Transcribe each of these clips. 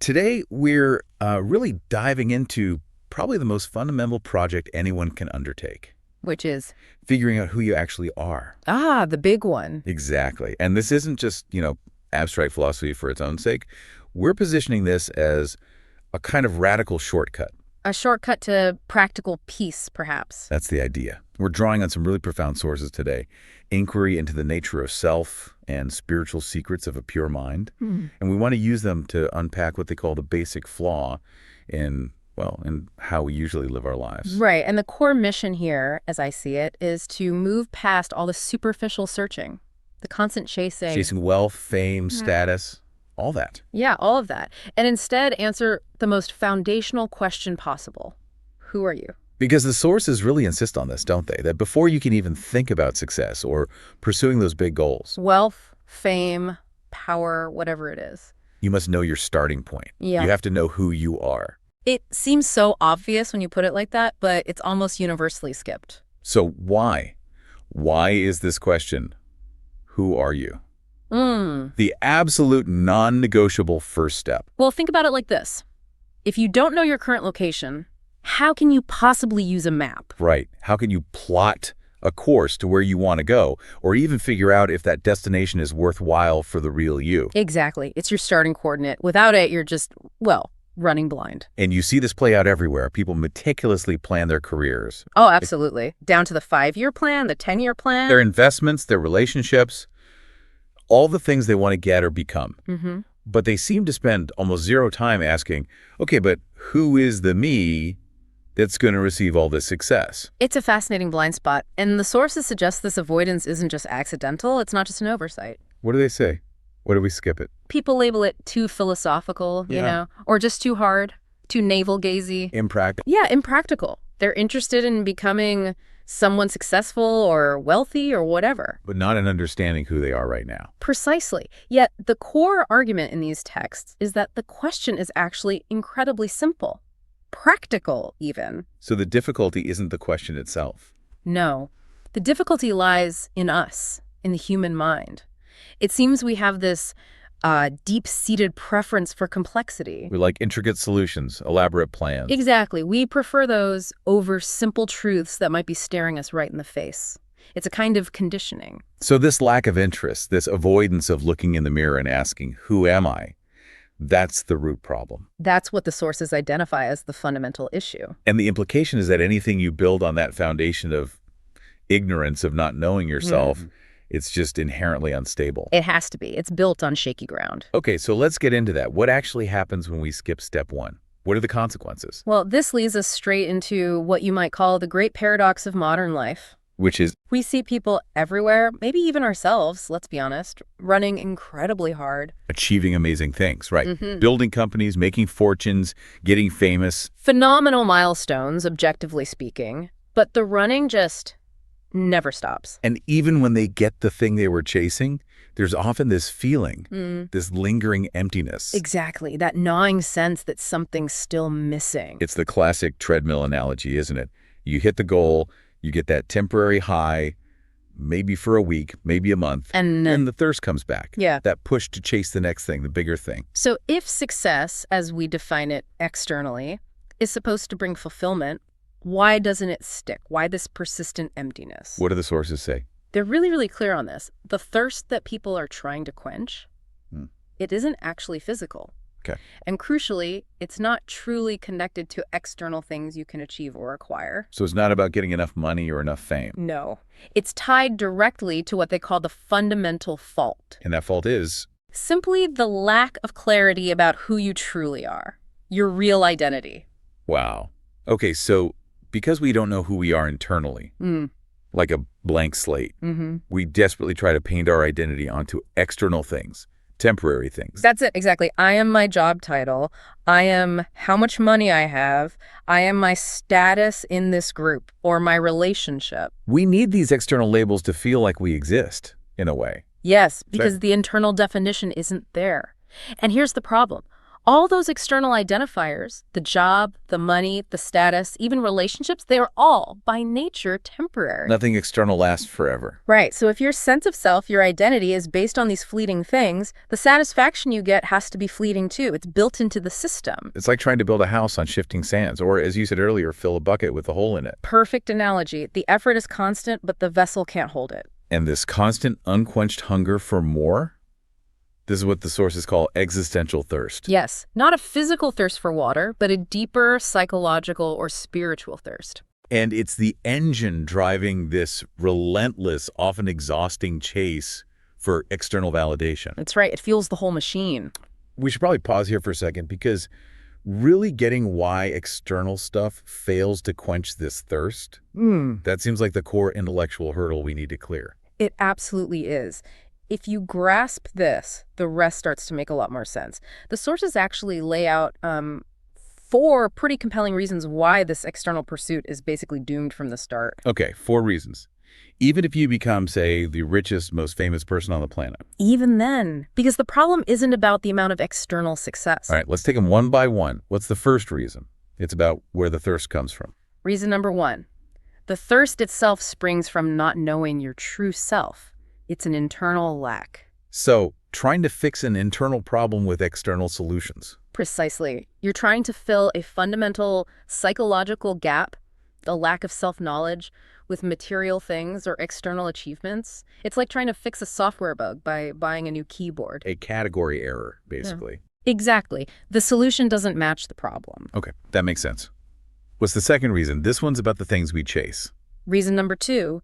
Today, we're really diving into probably the most fundamental project anyone can undertake, Which is, figuring out who you actually are. the big one. Exactly. And this isn't just, abstract philosophy for its own sake. We're positioning this as a kind of radical shortcut. A shortcut to practical peace, perhaps. That's the idea. We're drawing on some really profound sources today. Inquiry into the nature of self and spiritual secrets of a pure mind. And we want to use them to unpack what they call the basic flaw in how we usually live our lives. Right, and the core mission here, as I see it, is to move past all the superficial searching, the constant chasing. Chasing wealth, fame, status, all that. Yeah, all of that. And instead answer the most foundational question possible. Who are you? Because the sources really insist on this, don't they? That before you can even think about success or pursuing those big goals, Wealth, fame, power, whatever it is. you must know your starting point. Yeah. You have to know who you are. It seems so obvious when you put it like that, but it's almost universally skipped. So why? Why is this question, who are you? The absolute non-negotiable first step. Well, think about it like this. If you don't know your current location, how can you possibly use a map? Right. How can you plot a course to where you want to go, or even figure out if that destination is worthwhile for the real you? Exactly. It's your starting coordinate. Without it, you're just, running blind. And you see this play out everywhere. People meticulously plan their careers, Oh, absolutely. Down to the 5-year plan, the 10-year plan. their investments, their relationships, all the things they want to get or become. But they seem to spend almost zero time asking, okay, but who is the me that's going to receive all this success? It's a fascinating blind spot, and the sources suggest this avoidance isn't just accidental, it's not just an oversight. What do they say? What do we skip it? People label it too philosophical, or just too hard, too navel-gazy. Impractical. Yeah, impractical. They're interested in becoming someone successful or wealthy or whatever. But not in understanding who they are right now. Precisely. Yet the core argument in these texts is that the question is actually incredibly simple. Practical, even. So the difficulty isn't the question itself. No. The difficulty lies in us, in the human mind. It seems we have this deep-seated preference for complexity. We like intricate solutions, elaborate plans. Exactly. We prefer those over simple truths that might be staring us right in the face. It's a kind of conditioning. So this lack of interest, this avoidance of looking in the mirror and asking, who am I? That's the root problem. That's what the sources identify as the fundamental issue. And the implication is that anything you build on that foundation of ignorance, of not knowing yourself, it's just inherently unstable. It has to be. It's built on shaky ground. Okay, so let's get into that. What actually happens when we skip step one? What are the consequences? Well, this leads us straight into what you might call the great paradox of modern life. Which is, We see people everywhere, maybe even ourselves, let's be honest, running incredibly hard. achieving amazing things, right? Building companies, making fortunes, getting famous. Phenomenal milestones, objectively speaking, but the running just never stops. And even when they get the thing they were chasing, there's often this feeling, this lingering emptiness. Exactly, that gnawing sense that something's still missing. It's the classic treadmill analogy, isn't it? You hit the goal, you get that temporary high, maybe for a week, maybe a month, And the thirst comes back. Yeah. That push to chase the next thing, the bigger thing. So if success, as we define it externally, is supposed to bring fulfillment, why doesn't it stick? Why this persistent emptiness? What do the sources say? They're really, really clear on this. The thirst that people are trying to quench, it isn't actually physical. Okay. And crucially, it's not truly connected to external things you can achieve or acquire. So it's not about getting enough money or enough fame. No. It's tied directly to what they call the fundamental fault. And that fault is, Simply the lack of clarity about who you truly are, your real identity. wow. Okay, so because we don't know who we are internally, like a blank slate, we desperately try to paint our identity onto external things, temporary things. That's it, exactly. I am my job title. I am how much money I have. I am my status in this group or my relationship. We need these external labels to feel like we exist, in a way. Yes, because the internal definition isn't there. And here's the problem. All those external identifiers, the job, the money, the status, even relationships, they are all, by nature, temporary. Nothing external lasts forever. Right, so if your sense of self, your identity, is based on these fleeting things, the satisfaction you get has to be fleeting too. It's built into the system. It's like trying to build a house on shifting sands, or as you said earlier, fill a bucket with a hole in it. Perfect analogy. The effort is constant, but the vessel can't hold it. And this constant, unquenched hunger for more? This is what the sources call existential thirst. Yes, not a physical thirst for water, but a deeper psychological or spiritual thirst. And it's the engine driving this relentless, often exhausting chase for external validation. That's right. It fuels the whole machine. We should probably pause here for a second, because really getting why external stuff fails to quench this thirst, that seems like the core intellectual hurdle we need to clear. It absolutely is. If you grasp this, the rest starts to make a lot more sense. The sources actually lay out 4 pretty compelling reasons why this external pursuit is basically doomed from the start. Okay, 4 reasons. Even if you become, say, the richest, most famous person on the planet. Even then, because the problem isn't about the amount of external success. All right, let's take them one by one. What's the first reason? It's about where the thirst comes from. Reason number 1. The thirst itself springs from not knowing your true self. It's an internal lack. So, trying to fix an internal problem with external solutions. Precisely. You're trying to fill a fundamental psychological gap, a lack of self-knowledge, with material things or external achievements. It's like trying to fix a software bug by buying a new keyboard. A category error, basically. Yeah. Exactly. The solution doesn't match the problem. Okay, that makes sense. What's the second reason? This one's about the things we chase. Reason number 2,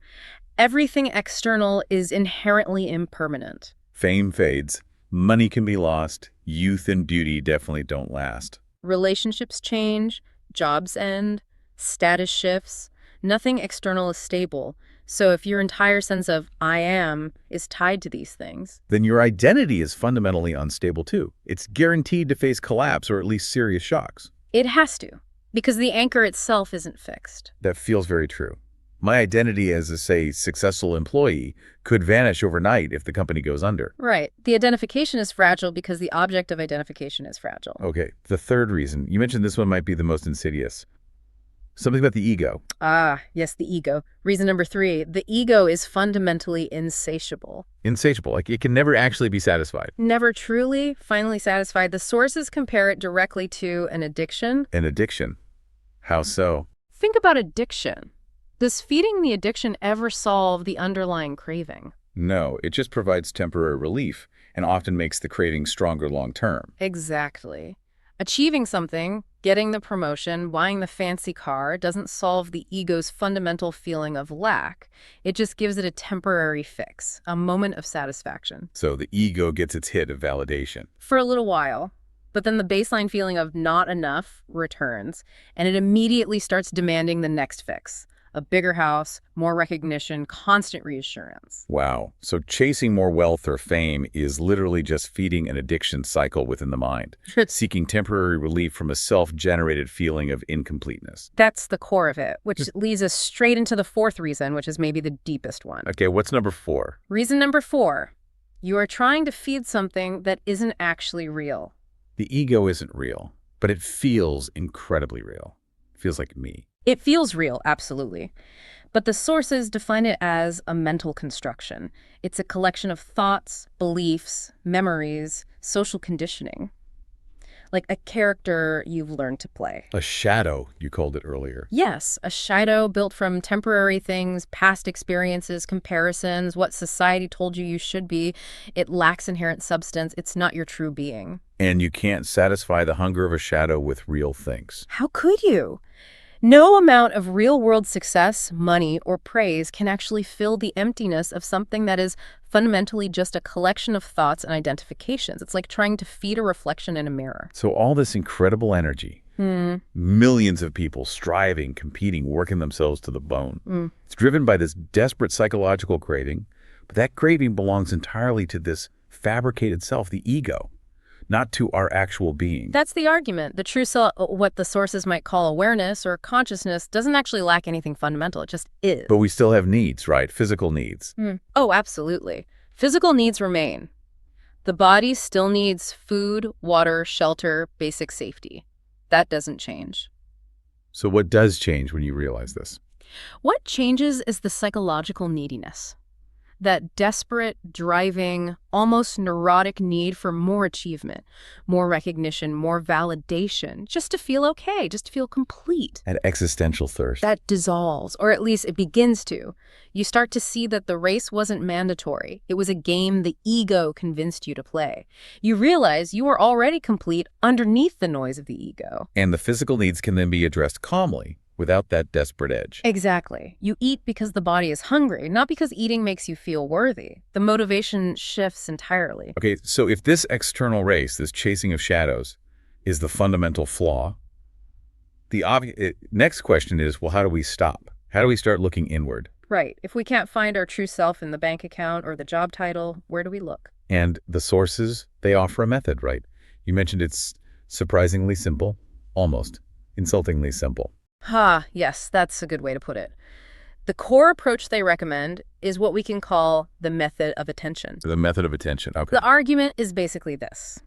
everything external is inherently impermanent. Fame fades. Money can be lost. Youth and beauty definitely don't last. Relationships change, jobs end, status shifts. Nothing external is stable. So if your entire sense of I am is tied to these things, then your identity is fundamentally unstable too. It's guaranteed to face collapse or at least serious shocks. it has to, because the anchor itself isn't fixed. That feels very true. My identity as a, say, successful employee could vanish overnight if the company goes under. Right. The identification is fragile because the object of identification is fragile. Okay, the third reason. You mentioned this one might be the most insidious. Something about the ego. Ah, yes, the ego. Reason number 3, the ego is fundamentally insatiable. Insatiable, like it can never actually be satisfied. Never truly, finally satisfied. The sources compare it directly to an addiction. An addiction. How so? Think about addiction. Does feeding the addiction ever solve the underlying craving? No, it just provides temporary relief and often makes the craving stronger long term. Exactly. Achieving something, getting the promotion, buying the fancy car doesn't solve the ego's fundamental feeling of lack. It just gives it a temporary fix, a moment of satisfaction. So the ego gets its hit of validation. For a little while, but then the baseline feeling of not enough returns, and it immediately starts demanding the next fix. A bigger house, more recognition, constant reassurance. Wow. So chasing more wealth or fame is literally just feeding an addiction cycle within the mind, seeking temporary relief from a self-generated feeling of incompleteness. That's the core of it, which leads us straight into the 4th reason, which is maybe the deepest one. Okay, what's number 4? Reason number 4, you are trying to feed something that isn't actually real. The ego isn't real, but it feels incredibly real. It feels like me. It feels real, absolutely. But the sources define it as a mental construction. It's a collection of thoughts, beliefs, memories, social conditioning. Like a character you've learned to play. A shadow, you called it earlier. Yes, a shadow built from temporary things, past experiences, comparisons, what society told you should be. It lacks inherent substance. It's not your true being. And you can't satisfy the hunger of a shadow with real things. How could you? No amount of real-world success, money, or praise can actually fill the emptiness of something that is fundamentally just a collection of thoughts and identifications. It's like trying to feed a reflection in a mirror. So all this incredible energy, millions of people striving, competing, working themselves to the bone. It's driven by this desperate psychological craving, but that craving belongs entirely to this fabricated self, the ego, not to our actual being. That's the argument. The true self, what the sources might call awareness or consciousness, doesn't actually lack anything fundamental. It just is. But we still have needs, right? Physical needs. Oh, absolutely. Physical needs remain. The body still needs food, water, shelter, basic safety. That doesn't change. So what does change when you realize this? What changes is the psychological neediness. That desperate, driving, almost neurotic need for more achievement, more recognition, more validation, just to feel okay, just to feel complete. An existential thirst. That dissolves, or at least it begins to. You start to see that the race wasn't mandatory. It was a game the ego convinced you to play. You realize you are already complete underneath the noise of the ego. And the physical needs can then be addressed calmly, without that desperate edge. Exactly. You eat because the body is hungry, not because eating makes you feel worthy. The motivation shifts entirely. Okay, so if this external race, this chasing of shadows, is the fundamental flaw, the next question is, well, how do we stop? How do we start looking inward? Right. If we can't find our true self in the bank account or the job title, where do we look? And the sources, they offer a method, right? You mentioned it's surprisingly simple, almost insultingly simple. Yes, that's a good way to put it. The core approach they recommend is what we can call the method of attention. The method of attention, okay. The argument is basically this.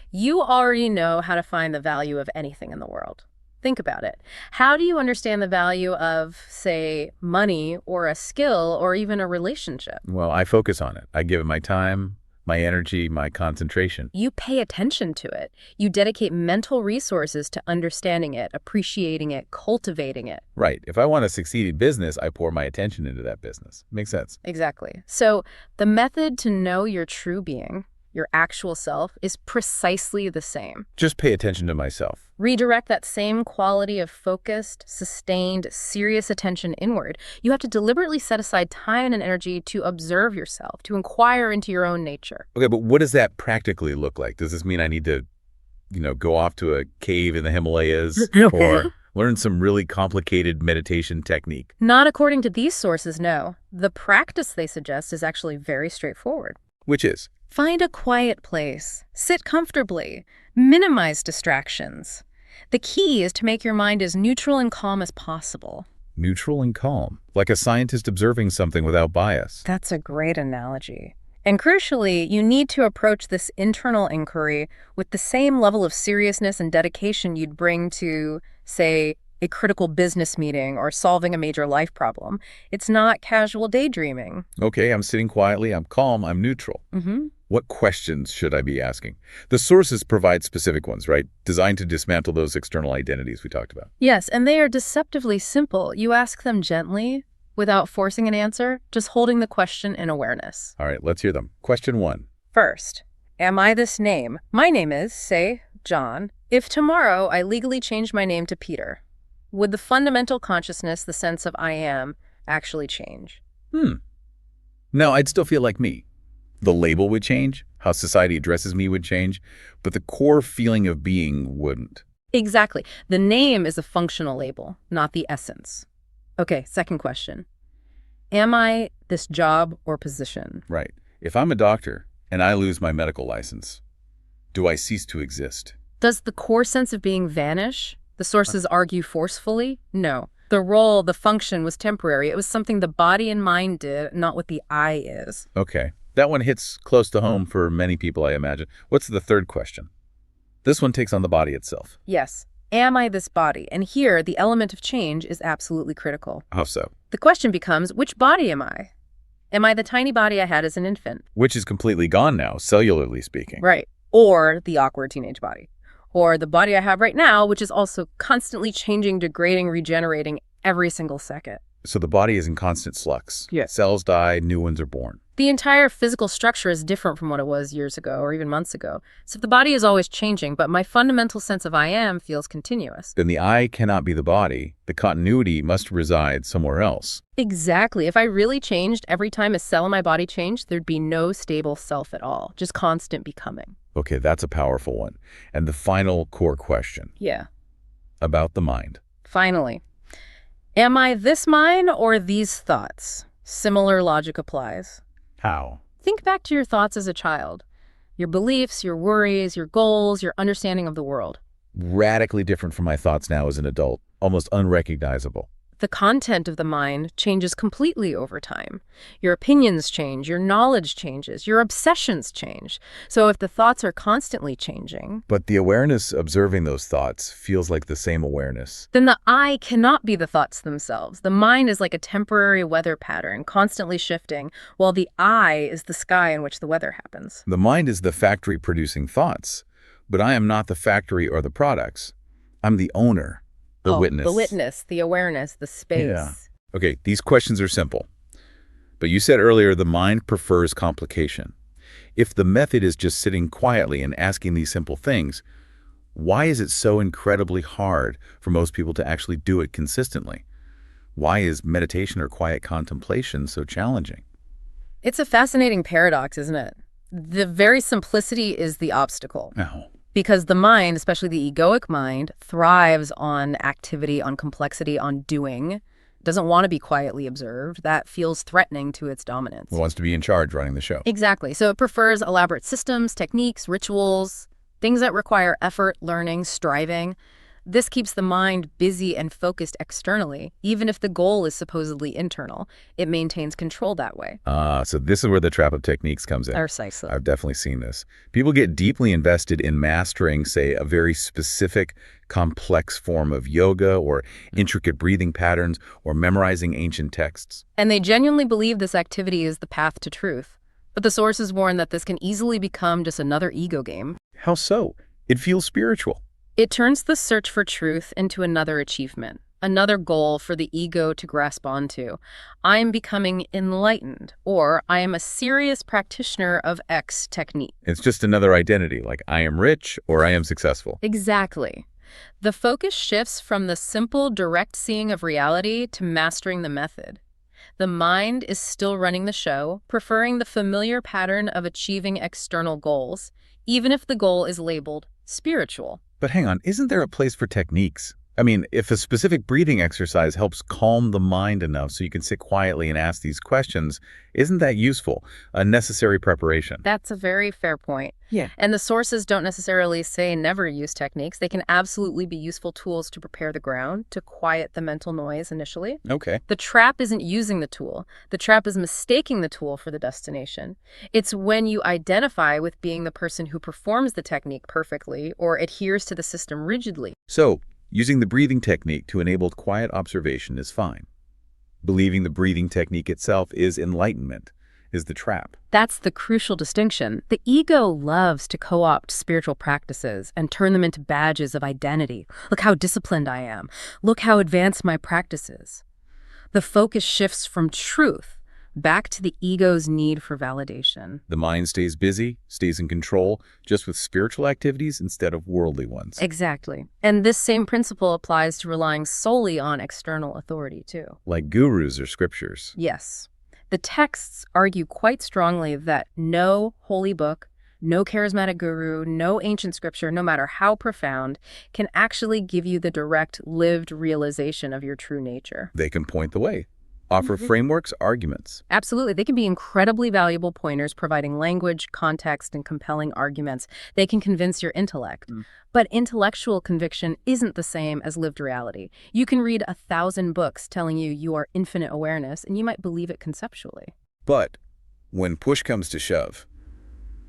You already know how to find the value of anything in the world. Think about it. How do you understand the value of, say, money or a skill or even a relationship? Well, I focus on it. I give it my time, my energy, my concentration. You pay attention to it. You dedicate mental resources to understanding it, appreciating it, cultivating it. Right. If I want to succeed in business, I pour my attention into that business. Makes sense. Exactly. So the method to know your true being, your actual self, is precisely the same. Just pay attention to myself. Redirect that same quality of focused, sustained, serious attention inward. You have to deliberately set aside time and energy to observe yourself, to inquire into your own nature. Okay, but what does that practically look like? Does this mean I need to, go off to a cave in the Himalayas or learn some really complicated meditation technique? Not according to these sources, no. The practice they suggest is actually very straightforward. Which is? Find a quiet place. Sit comfortably. Minimize distractions. The key is to make your mind as neutral and calm as possible. Neutral and calm, like a scientist observing something without bias. That's a great analogy. And crucially, you need to approach this internal inquiry with the same level of seriousness and dedication you'd bring to, say, a critical business meeting or solving a major life problem. It's not casual daydreaming. Okay, I'm sitting quietly, I'm calm, I'm neutral. Mm-hmm. What questions should I be asking? The sources provide specific ones, right? Designed to dismantle those external identities we talked about. Yes, and they are deceptively simple. You ask them gently, without forcing an answer, just holding the question in awareness. All right, let's hear them. Question 1. First, am I this name? My name is, say, John. If tomorrow I legally change my name to Peter, would the fundamental consciousness, the sense of I am, actually change? No, I'd still feel like me. The label would change, how society addresses me would change, but the core feeling of being wouldn't. Exactly. The name is a functional label, not the essence. Okay, second question. Am I this job or position? Right. If I'm a doctor and I lose my medical license, do I cease to exist? Does the core sense of being vanish? The sources argue forcefully? No. The role, the function was temporary. It was something the body and mind did, not what the I is. Okay. That one hits close to home for many people, I imagine. What's the third question? This one takes on the body itself. Yes. Am I this body? And here, the element of change is absolutely critical. How so? The question becomes, which body am I? Am I the tiny body I had as an infant? Which is completely gone now, cellularly speaking. Right. Or the awkward teenage body. Or the body I have right now, which is also constantly changing, degrading, regenerating every single second. So the body is in constant flux. Yes. Cells die, new ones are born. The entire physical structure is different from what it was years ago or even months ago. So the body is always changing, but my fundamental sense of I am feels continuous. Then the I cannot be the body. The continuity must reside somewhere else. Exactly. If I really changed every time a cell in my body changed, there'd be no stable self at all, just constant becoming. Okay, that's a powerful one. And the final core question. Yeah. About the mind. Finally. Am I this mind or these thoughts? Similar logic applies. How? Think back to your thoughts as a child. Your beliefs, your worries, your goals, your understanding of the world. Radically different from my thoughts now as an adult. Almost unrecognizable. The content of the mind changes completely over time. Your opinions change, your knowledge changes, your obsessions change. So if the thoughts are constantly changing, But the awareness observing those thoughts feels like the same awareness. then the I cannot be the thoughts themselves. The mind is like a temporary weather pattern, constantly shifting, while the I is the sky in which the weather happens. The mind is the factory producing thoughts, but I am not the factory or the products. I'm the owner, the witness. The witness, the awareness, the space. Yeah. Okay, these questions are simple. But you said earlier the mind prefers complication. If the method is just sitting quietly and asking these simple things, why is it so incredibly hard for most people to actually do it consistently? Why is meditation or quiet contemplation so challenging? It's a fascinating paradox, isn't it? The very simplicity is the obstacle. Oh. Because the mind, especially the egoic mind, thrives on activity, on complexity, on doing, doesn't want to be quietly observed. That feels threatening to its dominance. It wants to be in charge running the show. Exactly. So it prefers elaborate systems, techniques, rituals, things that require effort, learning, striving. This keeps the mind busy and focused externally. Even if the goal is supposedly internal, it maintains control that way. So this is where the trap of techniques comes in. Precisely. I've definitely seen this. People get deeply invested in mastering, say, a very specific, complex form of yoga or intricate breathing patterns or memorizing ancient texts. And they genuinely believe this activity is the path to truth. But the sources warn that this can easily become just another ego game. How so? It feels spiritual. It turns the search for truth into another achievement, another goal for the ego to grasp onto. I am becoming enlightened, or I am a serious practitioner of X technique. It's just another identity, like I am rich or I am successful. Exactly. The focus shifts from the simple, direct seeing of reality to mastering the method. The mind is still running the show, preferring the familiar pattern of achieving external goals, even if the goal is labeled spiritual. But hang on, isn't there a place for techniques? I mean, if a specific breathing exercise helps calm the mind enough so you can sit quietly and ask these questions, isn't that useful? A necessary preparation. That's a very fair point. Yeah. And the sources don't necessarily say never use techniques. They can absolutely be useful tools to prepare the ground, to quiet the mental noise initially. Okay. The trap isn't using the tool. The trap is mistaking the tool for the destination. It's when you identify with being the person who performs the technique perfectly or adheres to the system rigidly. So, using the breathing technique to enable quiet observation is fine. Believing the breathing technique itself is enlightenment is the trap. That's the crucial distinction. The ego loves to co-opt spiritual practices and turn them into badges of identity. Look how disciplined I am. Look how advanced my practice is. The focus shifts from truth back to the ego's need for validation. The mind stays busy, stays in control, just with spiritual activities instead of worldly ones. Exactly. And this same principle applies to relying solely on external authority, too. Like gurus or scriptures. Yes. The texts argue quite strongly that no holy book, no charismatic guru, no ancient scripture, no matter how profound, can actually give you the direct, lived realization of your true nature. They can point the way, offer frameworks, arguments. Absolutely. They can be incredibly valuable pointers, providing language, context, and compelling arguments. They can convince your intellect. But intellectual conviction isn't the same as lived reality. You can read 1,000 books telling you you are infinite awareness, and you might believe it conceptually. But when push comes to shove,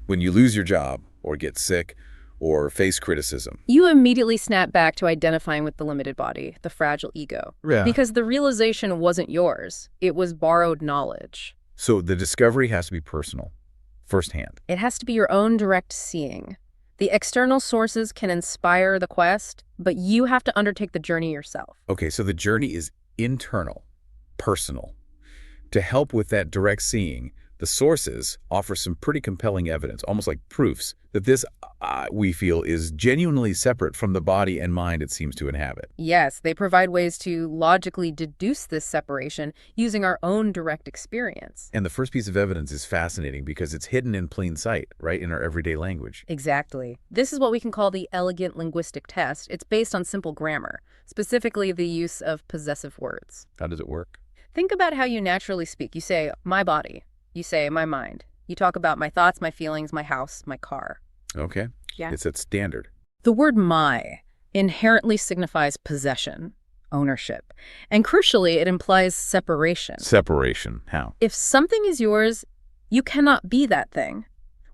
when you lose your job or get sick or face criticism, You immediately snap back to identifying with the limited body, the fragile ego. Yeah. Because the realization wasn't yours. It was borrowed knowledge. So the discovery has to be personal, firsthand. It has to be your own direct seeing. The external sources can inspire the quest, but you have to undertake the journey yourself. Okay, so the journey is internal, personal. To help with that direct seeing, the sources offer some pretty compelling evidence, almost like proofs, that this, we feel, is genuinely separate from the body and mind it seems to inhabit. Yes, they provide ways to logically deduce this separation using our own direct experience. And the first piece of evidence is fascinating because it's hidden in plain sight, right, in our everyday language. Exactly. This is what we can call the elegant linguistic test. It's based on simple grammar, specifically the use of possessive words. How does it work? Think about how you naturally speak. You say, my body. You say, my mind. You talk about my thoughts, my feelings, my house, my car. Okay. Yeah. It's that standard. The word my inherently signifies possession, ownership. And crucially, it implies separation. Separation. How? If something is yours, you cannot be that thing.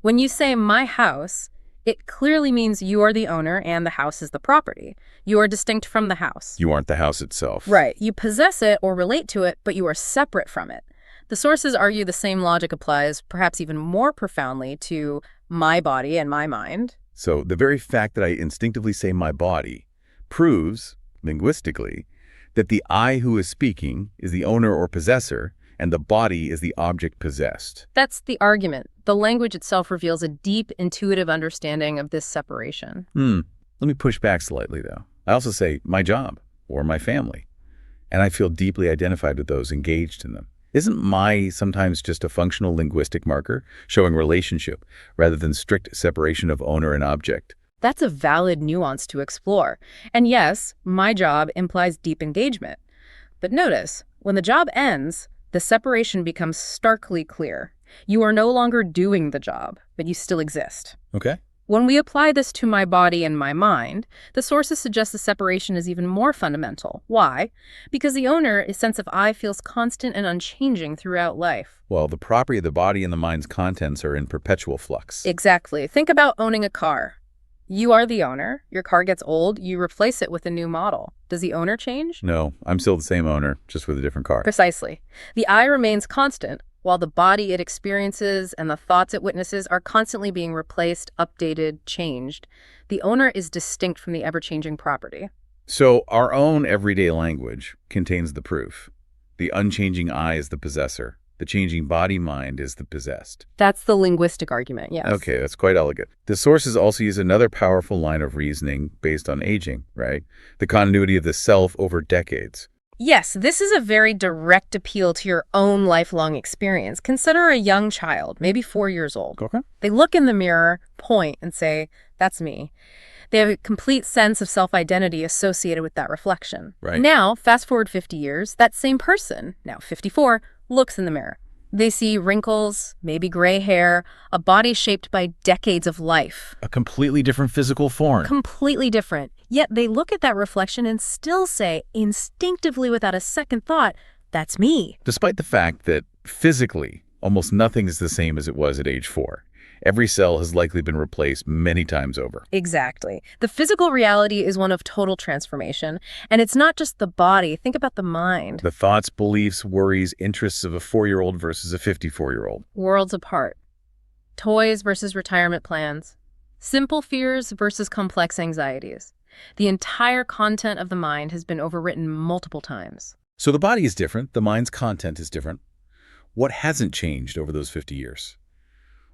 When you say my house, it clearly means you are the owner and the house is the property. You are distinct from the house. You aren't the house itself. Right. You possess it or relate to it, but you are separate from it. The sources argue the same logic applies, perhaps even more profoundly, to my body and my mind. So the very fact that I instinctively say my body proves, linguistically, that the I who is speaking is the owner or possessor, and the body is the object possessed. That's the argument. The language itself reveals a deep, intuitive understanding of this separation. Let me push back slightly, though. I also say my job or my family, and I feel deeply identified with those engaged in them. Isn't my sometimes just a functional linguistic marker showing relationship rather than strict separation of owner and object? That's a valid nuance to explore. And yes, my job implies deep engagement. But notice, when the job ends, the separation becomes starkly clear. You are no longer doing the job, but you still exist. Okay. When we apply this to my body and my mind, the sources suggest the separation is even more fundamental. Why? Because the owner's sense of I feels constant and unchanging throughout life. Well, the property of the body and the mind's contents are in perpetual flux. Exactly. Think about owning a car. You are the owner. Your car gets old, you replace it with a new model. Does the owner change? No, I'm still the same owner, just with a different car. Precisely. The I remains constant, while the body it experiences and the thoughts it witnesses are constantly being replaced, updated, changed. The owner is distinct from the ever-changing property. So our own everyday language contains the proof. The unchanging I is the possessor. The changing body-mind is the possessed. That's the linguistic argument, yes. Okay, that's quite elegant. The sources also use another powerful line of reasoning based on aging, right? The continuity of the self over decades. Yes, this is a very direct appeal to your own lifelong experience. Consider a young child, maybe 4 years old. Okay. They look in the mirror, point, and say, that's me. They have a complete sense of self-identity associated with that reflection. Right. Now, fast forward 50 years, that same person, now 54, looks in the mirror. They see wrinkles, maybe gray hair, a body shaped by decades of life. A completely different physical form. Completely different. Yet they look at that reflection and still say, instinctively without a second thought, that's me. Despite the fact that physically, almost nothing is the same as it was at age 4. Every cell has likely been replaced many times over. Exactly. The physical reality is one of total transformation. And it's not just the body. Think about the mind. The thoughts, beliefs, worries, interests of a 4-year-old versus a 54-year-old. Worlds apart. Toys versus retirement plans. Simple fears versus complex anxieties. The entire content of the mind has been overwritten multiple times. So the body is different. The mind's content is different. What hasn't changed over those 50 years?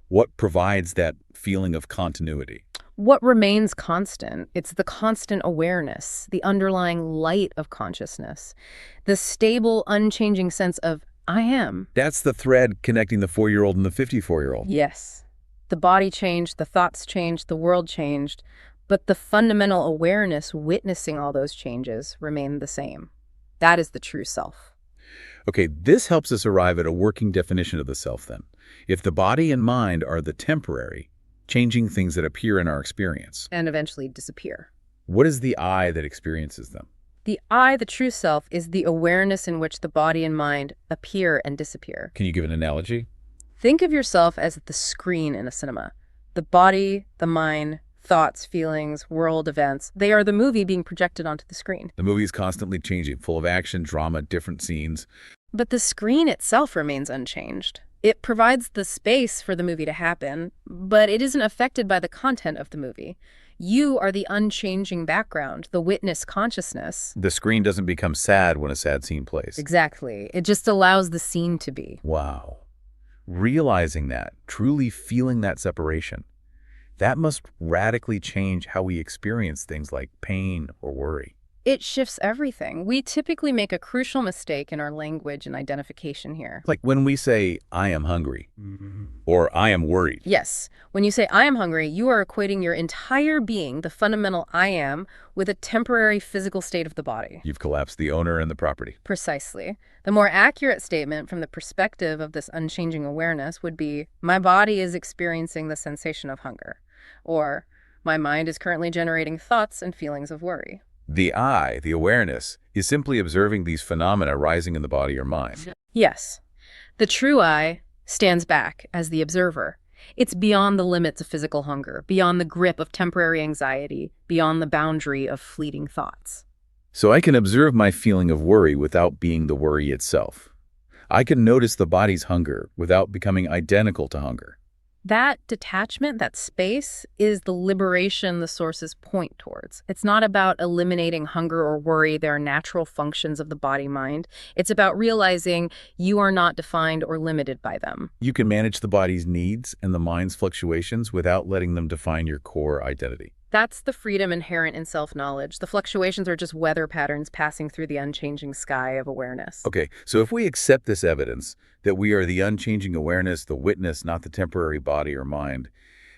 What provides that feeling of continuity? What remains constant? It's the constant awareness, the underlying light of consciousness, the stable, unchanging sense of I am. That's the thread connecting the 4-year-old and the 54-year-old. Yes. The body changed, the thoughts changed, the world changed, but the fundamental awareness witnessing all those changes remained the same. That is the true self. Okay, this helps us arrive at a working definition of the self then. If the body and mind are the temporary, changing things that appear in our experience, And eventually disappear. what is the I that experiences them? The I, the true self, is the awareness in which the body and mind appear and disappear. Can you give an analogy? Think of yourself as the screen in a cinema. The body, the mind, thoughts, feelings, world events, they are the movie being projected onto the screen. The movie is constantly changing, full of action, drama, different scenes. But the screen itself remains unchanged. It provides the space for the movie to happen, but it isn't affected by the content of the movie. You are the unchanging background, the witness consciousness. The screen doesn't become sad when a sad scene plays. Exactly. It just allows the scene to be. Wow. Realizing that, truly feeling that separation, that must radically change how we experience things like pain or worry. It shifts everything. We typically make a crucial mistake in our language and identification here. Like when we say, I am hungry, or I am worried. Yes. When you say I am hungry, you are equating your entire being, the fundamental I am, with a temporary physical state of the body. You've collapsed the owner and the property. Precisely. The more accurate statement from the perspective of this unchanging awareness would be, my body is experiencing the sensation of hunger, or my mind is currently generating thoughts and feelings of worry. The I, the awareness, is simply observing these phenomena rising in the body or mind. Yes. The true I stands back as the observer. It's beyond the limits of physical hunger, beyond the grip of temporary anxiety, beyond the boundary of fleeting thoughts. So I can observe my feeling of worry without being the worry itself. I can notice the body's hunger without becoming identical to hunger. That detachment, that space, is the liberation the sources point towards. It's not about eliminating hunger or worry. They are natural functions of the body-mind. It's about realizing you are not defined or limited by them. You can manage the body's needs and the mind's fluctuations without letting them define your core identity. That's the freedom inherent in self-knowledge. The fluctuations are just weather patterns passing through the unchanging sky of awareness. Okay, so if we accept this evidence that we are the unchanging awareness, the witness, not the temporary body or mind,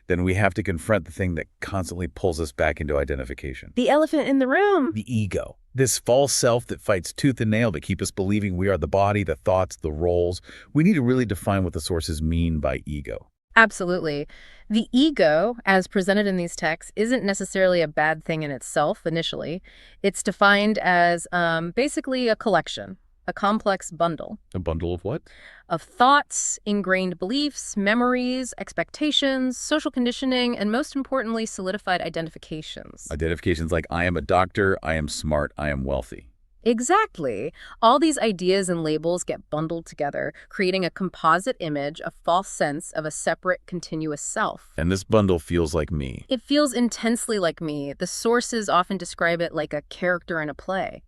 then we have to confront the thing that constantly pulls us back into identification. The elephant in the room. The ego. This false self that fights tooth and nail to keep us believing we are the body, the thoughts, the roles. We need to really define what the sources mean by ego. Absolutely. The ego, as presented in these texts, isn't necessarily a bad thing in itself initially. It's defined as basically a collection, a complex bundle. A bundle of what? Of thoughts, ingrained beliefs, memories, expectations, social conditioning, and most importantly, solidified identifications. Identifications like I am a doctor, I am smart, I am wealthy. Exactly. All these ideas and labels get bundled together, creating a composite image, a false sense of a separate, continuous self. And this bundle feels like me. It feels intensely like me. The sources often describe it like a character in a play.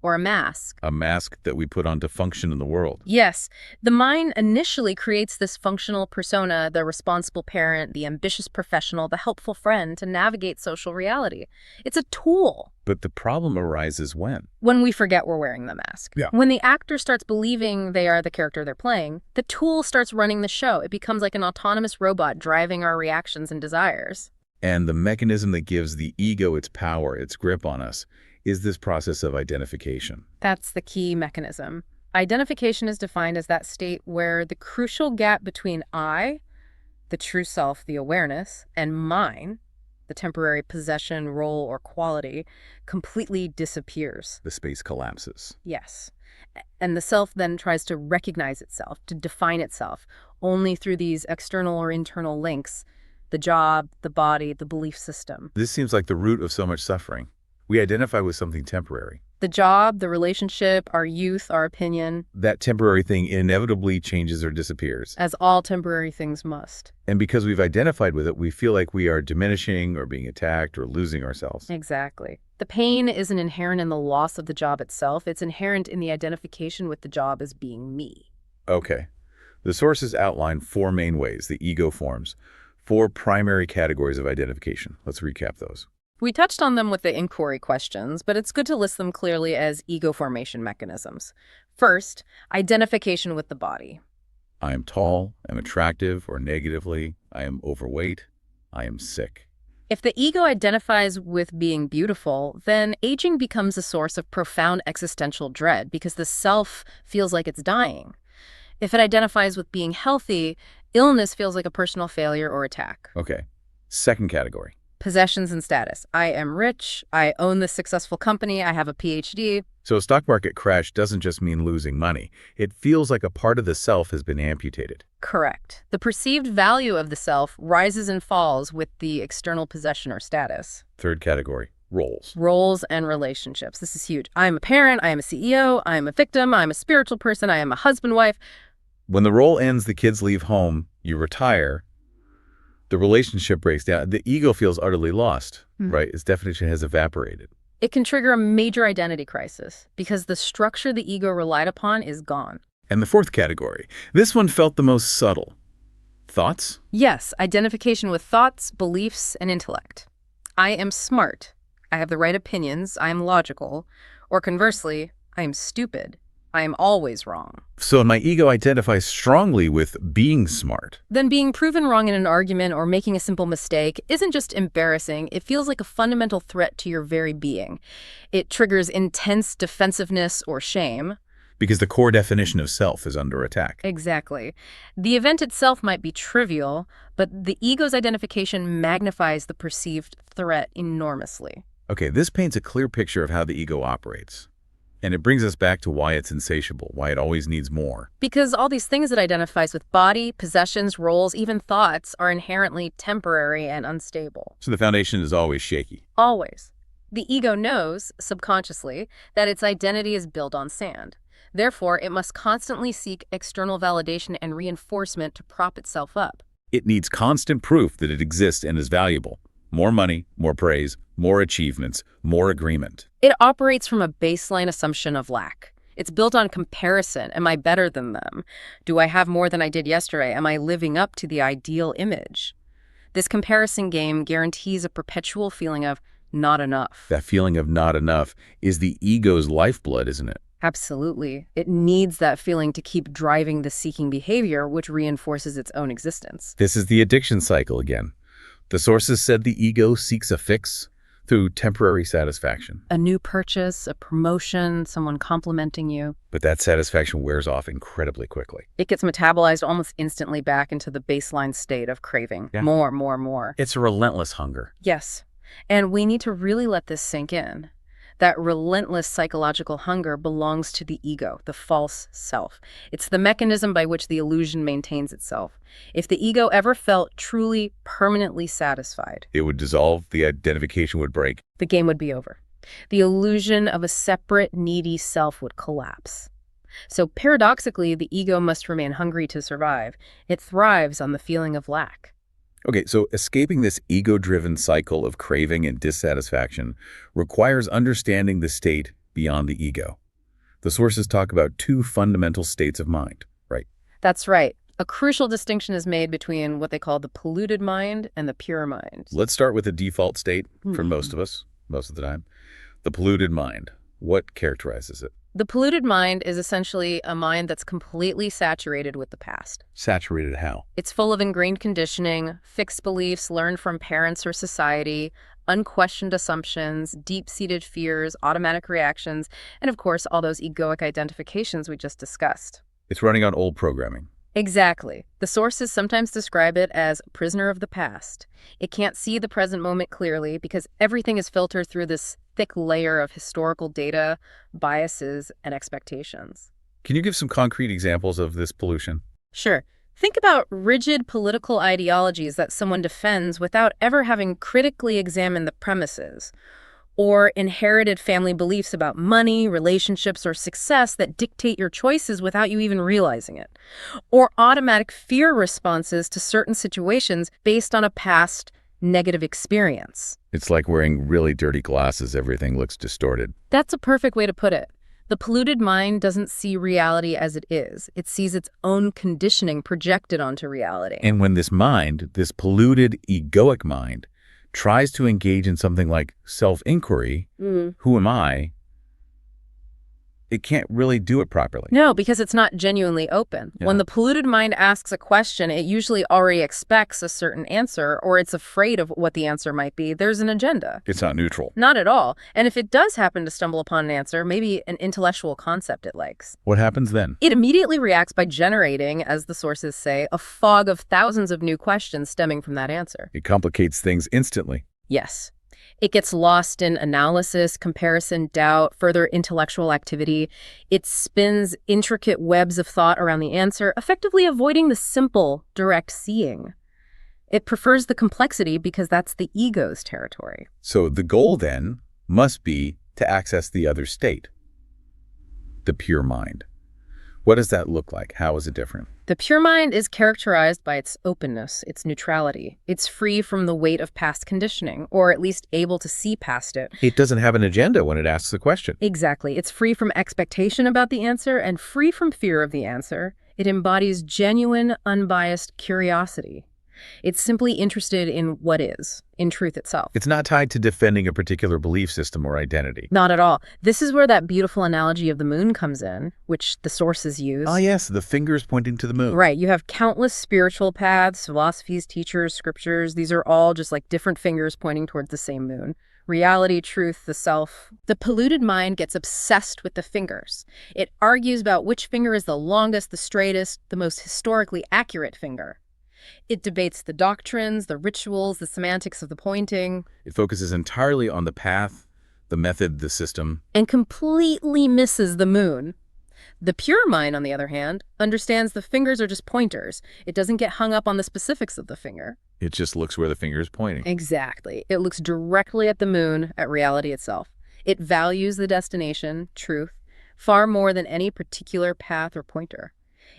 Or a mask. A mask that we put on to function in the world. Yes. The mind initially creates this functional persona, the responsible parent, the ambitious professional, the helpful friend to navigate social reality. It's a tool. But the problem arises when we forget we're wearing the mask. Yeah. When the actor starts believing they are the character they're playing, the tool starts running the show. It becomes like an autonomous robot driving our reactions and desires. And the mechanism that gives the ego its power, its grip on us, is this process of identification. That's the key mechanism. Identification is defined as that state where the crucial gap between I, the true self, the awareness, and mine, the temporary possession, role, or quality, completely disappears. The space collapses. Yes. And the self then tries to recognize itself, to define itself, only through these external or internal links, the job, the body, the belief system. This seems like the root of so much suffering. We identify with something temporary. The job, the relationship, our youth, our opinion. That temporary thing inevitably changes or disappears. As all temporary things must. And because we've identified with it, we feel like we are diminishing or being attacked or losing ourselves. Exactly. The pain isn't inherent in the loss of the job itself. It's inherent in the identification with the job as being me. Okay. The sources outline 4 main ways the ego forms, 4 primary categories of identification. Let's recap those. We touched on them with the inquiry questions, but it's good to list them clearly as ego formation mechanisms. First, identification with the body. I am tall, I'm attractive, or negatively, I am overweight, I am sick. If the ego identifies with being beautiful, then aging becomes a source of profound existential dread because the self feels like it's dying. If it identifies with being healthy, illness feels like a personal failure or attack. Okay. Second category. Possessions and status. I am rich, I own this successful company, I have a PhD. So a stock market crash doesn't just mean losing money. It feels like a part of the self has been amputated. Correct. The perceived value of the self rises and falls with the external possession or status. Third category. Roles. Roles and relationships. This is huge. I am a parent, I am a CEO, I am a victim, I am a spiritual person, I am a husband, wife. When the role ends, the kids leave home, you retire, the relationship breaks down, the ego feels utterly lost, right? Its definition has evaporated. It can trigger a major identity crisis because the structure the ego relied upon is gone. And the fourth category. This one felt the most subtle. Thoughts? Yes, identification with thoughts, beliefs, and intellect. I am smart. I have the right opinions. I am logical. Or conversely, I am stupid. I am always wrong. So my ego identifies strongly with being smart. Then being proven wrong in an argument or making a simple mistake isn't just embarrassing, it feels like a fundamental threat to your very being. It triggers intense defensiveness or shame. Because the core definition of self is under attack. Exactly. The event itself might be trivial, but the ego's identification magnifies the perceived threat enormously. Okay, this paints a clear picture of how the ego operates. And it brings us back to why it's insatiable, why it always needs more. Because all these things it identifies with body, possessions, roles, even thoughts are inherently temporary and unstable. So the foundation is always shaky. Always. The ego knows, subconsciously, that its identity is built on sand. Therefore, it must constantly seek external validation and reinforcement to prop itself up. It needs constant proof that it exists and is valuable. More money, more praise, more achievements, more agreement. It operates from a baseline assumption of lack. It's built on comparison. Am I better than them? Do I have more than I did yesterday? Am I living up to the ideal image? This comparison game guarantees a perpetual feeling of not enough. That feeling of not enough is the ego's lifeblood, isn't it? Absolutely. It needs that feeling to keep driving the seeking behavior, which reinforces its own existence. This is the addiction cycle again. The sources said the ego seeks a fix through temporary satisfaction. A new purchase, a promotion, someone complimenting you. But that satisfaction wears off incredibly quickly. It gets metabolized almost instantly back into the baseline state of craving. Yeah. More, more, more. It's a relentless hunger. Yes. And we need to really let this sink in. That relentless psychological hunger belongs to the ego, the false self. It's the mechanism by which the illusion maintains itself. If the ego ever felt truly, permanently satisfied, It would dissolve, the identification would break. the game would be over. The illusion of a separate, needy self would collapse. So paradoxically, the ego must remain hungry to survive. It thrives on the feeling of lack. Okay, so escaping this ego-driven cycle of craving and dissatisfaction requires understanding the state beyond the ego. The sources talk about two fundamental states of mind, right? That's right. A crucial distinction is made between what they call the polluted mind and the pure mind. Let's start with the default state for most of us, most of the time. The polluted mind. What characterizes it? The polluted mind is essentially a mind that's completely saturated with the past. Saturated how? It's full of ingrained conditioning, fixed beliefs learned from parents or society, unquestioned assumptions, deep-seated fears, automatic reactions, and of course, all those egoic identifications we just discussed. It's running on old programming. Exactly. The sources sometimes describe it as a prisoner of the past. It can't see the present moment clearly because everything is filtered through this thick layer of historical data, biases, and expectations. Can you give some concrete examples of this pollution? Sure. Think about rigid political ideologies that someone defends without ever having critically examined the premises, or inherited family beliefs about money, relationships, or success that dictate your choices without you even realizing it, or automatic fear responses to certain situations based on a past negative experience. It's like wearing really dirty glasses. Everything looks distorted. That's a perfect way to put it. The polluted mind doesn't see reality as it is. It sees its own conditioning projected onto reality. And when this mind, this polluted egoic mind, tries to engage in something like self-inquiry, who am I? It can't really do it properly. No, because it's not genuinely open. Yeah. When the polluted mind asks a question, it usually already expects a certain answer, or it's afraid of what the answer might be. There's an agenda. It's not neutral. Not at all. And if it does happen to stumble upon an answer, maybe an intellectual concept it likes, What happens then? it immediately reacts by generating, as the sources say, a fog of thousands of new questions stemming from that answer. It complicates things instantly. Yes. It gets lost in analysis, comparison, doubt, further intellectual activity. It spins intricate webs of thought around the answer, effectively avoiding the simple, direct seeing. It prefers the complexity because that's the ego's territory. So the goal then must be to access the other state, the pure mind. What does that look like? How is it different? The pure mind is characterized by its openness, its neutrality. It's free from the weight of past conditioning, or at least able to see past it. It doesn't have an agenda when it asks a question. Exactly. It's free from expectation about the answer and free from fear of the answer. It embodies genuine, unbiased curiosity. It's simply interested in what is, in truth itself. It's not tied to defending a particular belief system or identity. Not at all. This is where that beautiful analogy of the moon comes in, which the sources use. Ah, yes, the fingers pointing to the moon. Right. You have countless spiritual paths, philosophies, teachers, scriptures. These are all just like different fingers pointing towards the same moon. Reality, truth, the self. The polluted mind gets obsessed with the fingers. It argues about which finger is the longest, the straightest, the most historically accurate finger. It debates the doctrines, the rituals, the semantics of the pointing, It focuses entirely on the path, the method, the system. and completely misses the moon. The pure mind, on the other hand, understands the fingers are just pointers. It doesn't get hung up on the specifics of the finger. It just looks where the finger is pointing. Exactly. It looks directly at the moon, at reality itself. It values the destination, truth, far more than any particular path or pointer.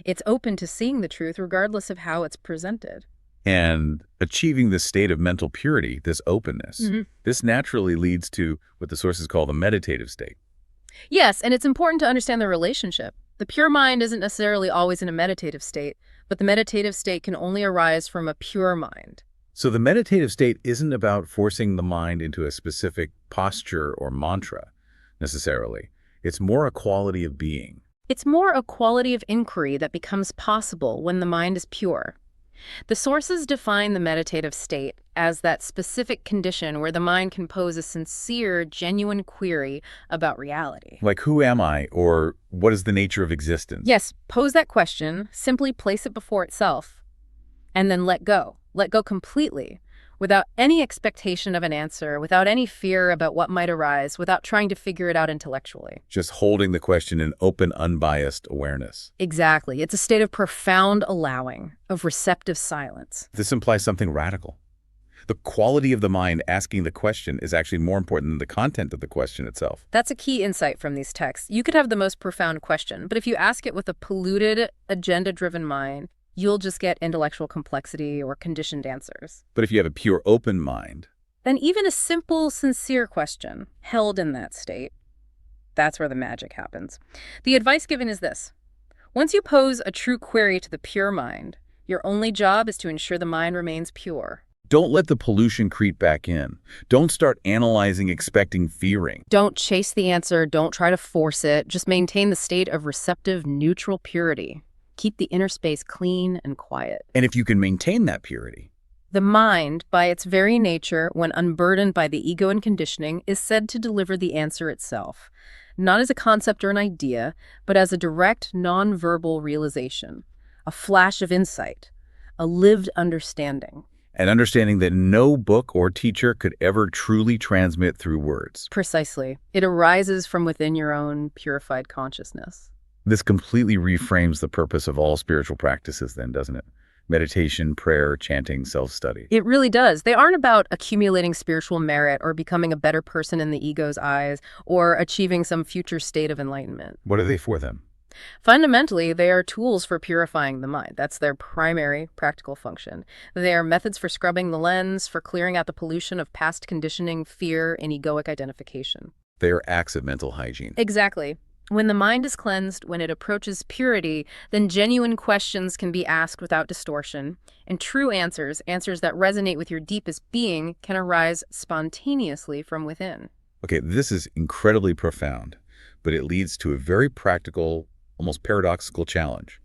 It's open to seeing the truth regardless of how it's presented. And achieving this state of mental purity, this openness, Mhm. this naturally leads to what the sources call the meditative state. Yes, and it's important to understand the relationship. The pure mind isn't necessarily always in a meditative state, but the meditative state can only arise from a pure mind. So the meditative state isn't about forcing the mind into a specific posture or mantra, necessarily. It's more a quality of being. It's more a quality of inquiry that becomes possible when the mind is pure. The sources define the meditative state as that specific condition where the mind can pose a sincere, genuine query about reality. Like, who am I, or what is the nature of existence? Yes, pose that question, simply place it before itself, and then let go. Let go completely, without any expectation of an answer, without any fear about what might arise, without trying to figure it out intellectually. Just holding the question in open, unbiased awareness. Exactly. It's a state of profound allowing, of receptive silence. This implies something radical. The quality of the mind asking the question is actually more important than the content of the question itself. That's a key insight from these texts. You could have the most profound question, but if you ask it with a polluted, agenda-driven mind, you'll just get intellectual complexity or conditioned answers. But if you have a pure, open mind, Then even a simple, sincere question, held in that state, that's where the magic happens. The advice given is this. Once you pose a true query to the pure mind, your only job is to ensure the mind remains pure. don't let the pollution creep back in. Don't start analyzing, expecting, fearing. Don't chase the answer, don't try to force it, just maintain the state of receptive, neutral purity. Keep the inner space clean and quiet. And if you can maintain that purity, The mind, by its very nature, when unburdened by the ego and conditioning, is said to deliver the answer itself, not as a concept or an idea, but as a direct, non-verbal realization, a flash of insight, a lived understanding. and understanding that no book or teacher could ever truly transmit through words. Precisely. It arises from within your own purified consciousness. This completely reframes the purpose of all spiritual practices then, doesn't it? Meditation, prayer, chanting, self-study. It really does. They aren't about accumulating spiritual merit or becoming a better person in the ego's eyes or achieving some future state of enlightenment. What are they for them? Fundamentally, they are tools for purifying the mind. That's their primary practical function. They are methods for scrubbing the lens, for clearing out the pollution of past conditioning, fear, and egoic identification. They are acts of mental hygiene. Exactly. When the mind is cleansed, when it approaches purity, then genuine questions can be asked without distortion, and true answers, answers that resonate with your deepest being, can arise spontaneously from within. Okay, this is incredibly profound, but it leads to a very practical, almost paradoxical challenge.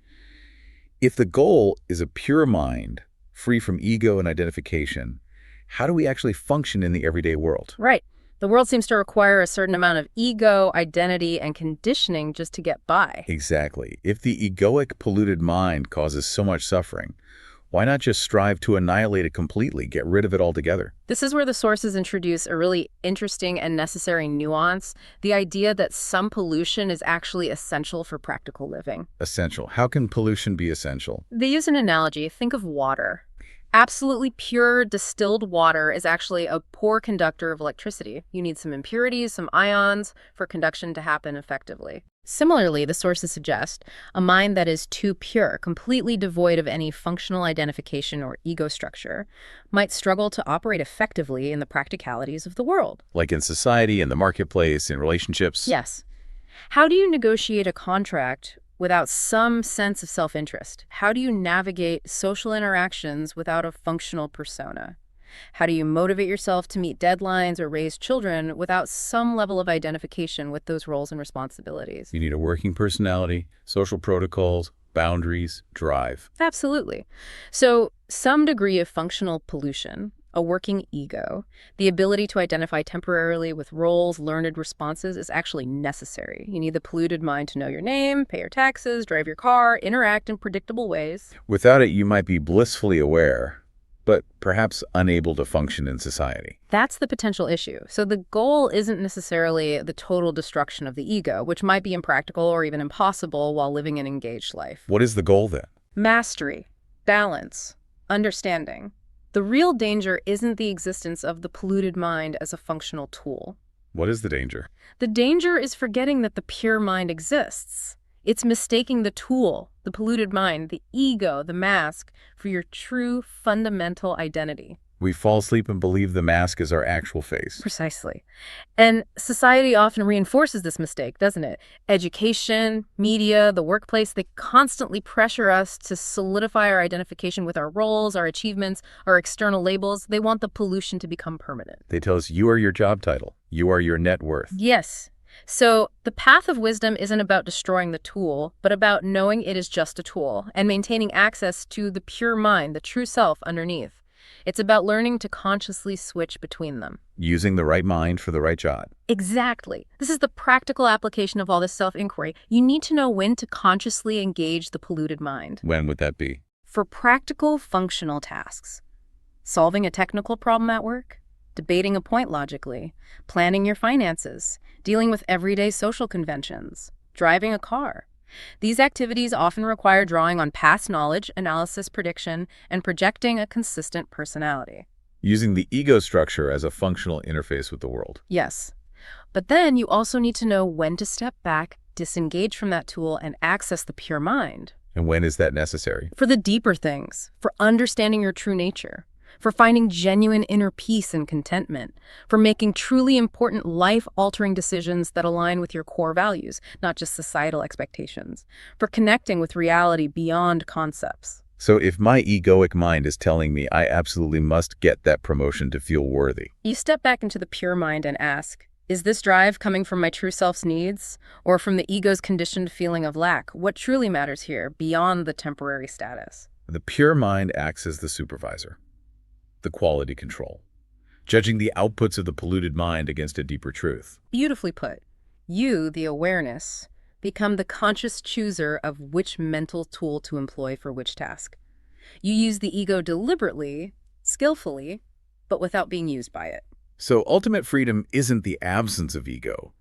If the goal is a pure mind, free from ego and identification, how do we actually function in the everyday world? Right. The world seems to require a certain amount of ego, identity, and conditioning just to get by. Exactly. If the egoic, polluted mind causes so much suffering, why not just strive to annihilate it completely, get rid of it altogether? This is where the sources introduce a really interesting and necessary nuance, the idea that some pollution is actually essential for practical living. Essential. How can pollution be essential? They use an analogy. Think of water. Absolutely pure distilled water is actually a poor conductor of electricity. You need some impurities, some ions for conduction to happen effectively. Similarly, the sources suggest a mind that is too pure, completely devoid of any functional identification or ego structure, might struggle to operate effectively in the practicalities of the world. Like in society, in the marketplace, in relationships? Yes. How do you negotiate a contract without some sense of self-interest? How do you navigate social interactions without a functional persona? How do you motivate yourself to meet deadlines or raise children without some level of identification with those roles and responsibilities? You need a working personality, social protocols, boundaries, drive. Absolutely. So some degree of functional pollution, a working ego, the ability to identify temporarily with roles, learned responses is actually necessary. You need the polluted mind to know your name, pay your taxes, drive your car, interact in predictable ways. Without it, you might be blissfully aware, but perhaps unable to function in society. That's the potential issue. So the goal isn't necessarily the total destruction of the ego, which might be impractical or even impossible while living an engaged life. What is the goal then? Mastery, balance, understanding. The real danger isn't the existence of the polluted mind as a functional tool. What is the danger? The danger is forgetting that the pure mind exists. It's mistaking the tool, the polluted mind, the ego, the mask, for your true fundamental identity. We fall asleep and believe the mask is our actual face. Precisely. And society often reinforces this mistake, doesn't it? Education, media, the workplace, they constantly pressure us to solidify our identification with our roles, our achievements, our external labels. They want the pollution to become permanent. They tell us you are your job title. You are your net worth. Yes. So the path of wisdom isn't about destroying the tool, but about knowing it is just a tool and maintaining access to the pure mind, the true self underneath. It's about learning to consciously switch between them. Using the right mind for the right job. Exactly. This is the practical application of all this self-inquiry. You need to know when to consciously engage the polluted mind. When would that be? For practical, functional tasks. Solving a technical problem at work, debating a point logically, planning your finances, dealing with everyday social conventions, driving a car. These activities often require drawing on past knowledge, analysis, prediction, and projecting a consistent personality. Using the ego structure as a functional interface with the world. Yes. But then you also need to know when to step back, disengage from that tool, and access the pure mind. And when is that necessary? For the deeper things, for understanding your true nature, for finding genuine inner peace and contentment, for making truly important life-altering decisions that align with your core values, not just societal expectations, for connecting with reality beyond concepts. So if my egoic mind is telling me I absolutely must get that promotion to feel worthy. You step back into the pure mind and ask, is this drive coming from my true self's needs or from the ego's conditioned feeling of lack? What truly matters here beyond the temporary status? The pure mind acts as the supervisor. The quality control, judging the outputs of the polluted mind against a deeper truth. Beautifully put. You, the awareness, become the conscious chooser of which mental tool to employ for which task. You use the ego deliberately, skillfully, but without being used by it. So ultimate freedom isn't the absence of ego,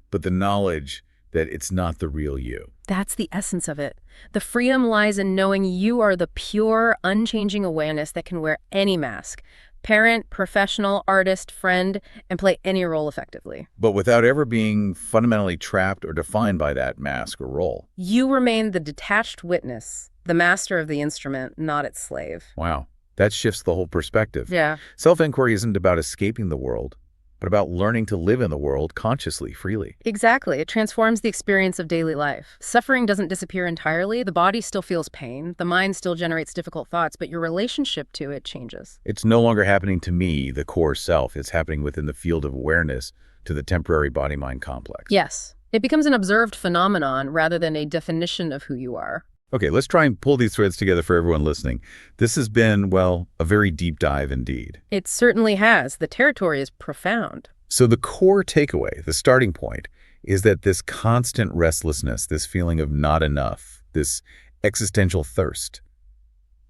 but the knowledge that it's not the real you. That's the essence of it. The freedom lies in knowing you are the pure, unchanging awareness that can wear any mask, parent, professional, artist, friend, and play any role effectively. But without ever being fundamentally trapped or defined by that mask or role. You remain the detached witness, the master of the instrument, not its slave. Wow, that shifts the whole perspective. Yeah. Self-inquiry isn't about escaping the world, but about learning to live in the world consciously, freely. Exactly. It transforms the experience of daily life. Suffering doesn't disappear entirely. The body still feels pain. The mind still generates difficult thoughts, but your relationship to it changes. It's no longer happening to me, the core self. It's happening within the field of awareness to the temporary body-mind complex. Yes. It becomes an observed phenomenon rather than a definition of who you are. Okay, let's try and pull these threads together for everyone listening. This has been, well, a very deep dive indeed. It certainly has. The territory is profound. So the core takeaway, the starting point, is that this constant restlessness, this feeling of not enough, this existential thirst,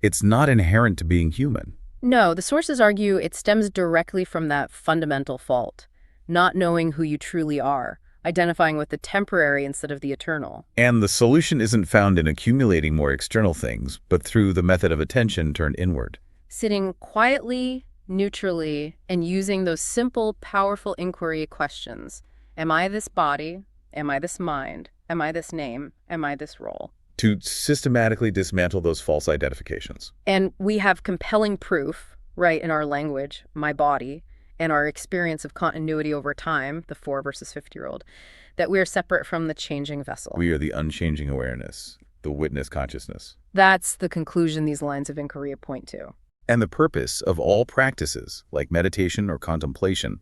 it's not inherent to being human. No, the sources argue it stems directly from that fundamental fault, not knowing who you truly are, identifying with the temporary instead of the eternal. And the solution isn't found in accumulating more external things, but through the method of attention turned inward. Sitting quietly, neutrally, and using those simple, powerful inquiry questions. Am I this body? Am I this mind? Am I this name? Am I this role? To systematically dismantle those false identifications. And we have compelling proof, right, in our language, my body, and our experience of continuity over time, the 4 versus 50-year-old, that we are separate from the changing vessel. We are the unchanging awareness, the witness consciousness. That's the conclusion these lines of inquiry point to. And the purpose of all practices, like meditation or contemplation,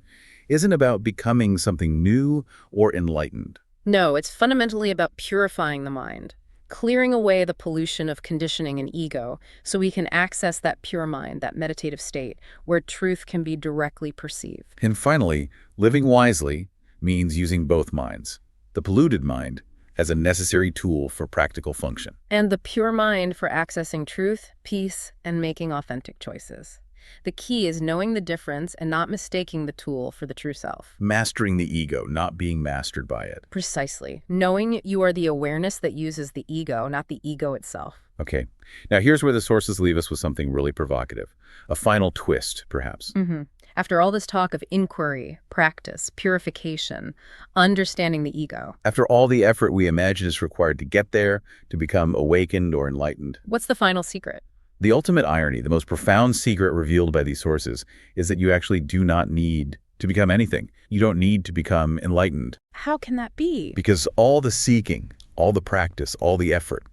isn't about becoming something new or enlightened. No, it's fundamentally about purifying the mind, clearing away the pollution of conditioning and ego so we can access that pure mind, that meditative state, where truth can be directly perceived. And finally, living wisely means using both minds. The polluted mind as a necessary tool for practical function. And the pure mind for accessing truth, peace, and making authentic choices. The key is knowing the difference and not mistaking the tool for the true self. Mastering the ego, not being mastered by it. Precisely. Knowing you are the awareness that uses the ego, not the ego itself. Okay. Now here's where the sources leave us with something really provocative. A final twist, perhaps. After all this talk of inquiry, practice, purification, understanding the ego. After all the effort we imagine is required to get there, to become awakened or enlightened. What's the final secret? The ultimate irony, the most profound secret revealed by these sources, is that you actually do not need to become anything. You don't need to become enlightened. How can that be? Because all the seeking, all the practice, all the effort,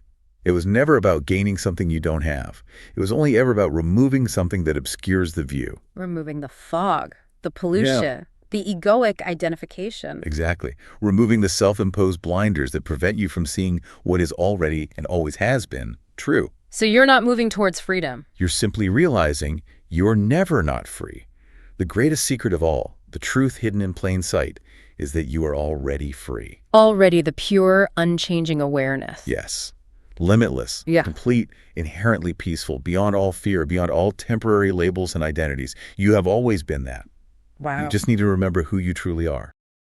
it was never about gaining something you don't have. It was only ever about removing something that obscures the view. Removing the fog, the pollution, the egoic identification. Exactly. Removing the self-imposed blinders that prevent you from seeing what is already and always has been true. So you're not moving towards freedom. You're simply realizing you're never not free. The greatest secret of all, the truth hidden in plain sight, is that you are already free. Already the pure, unchanging awareness. Yes. Limitless, complete, inherently peaceful, beyond all fear, beyond all temporary labels and identities. You have always been that. Wow. You just need to remember who you truly are.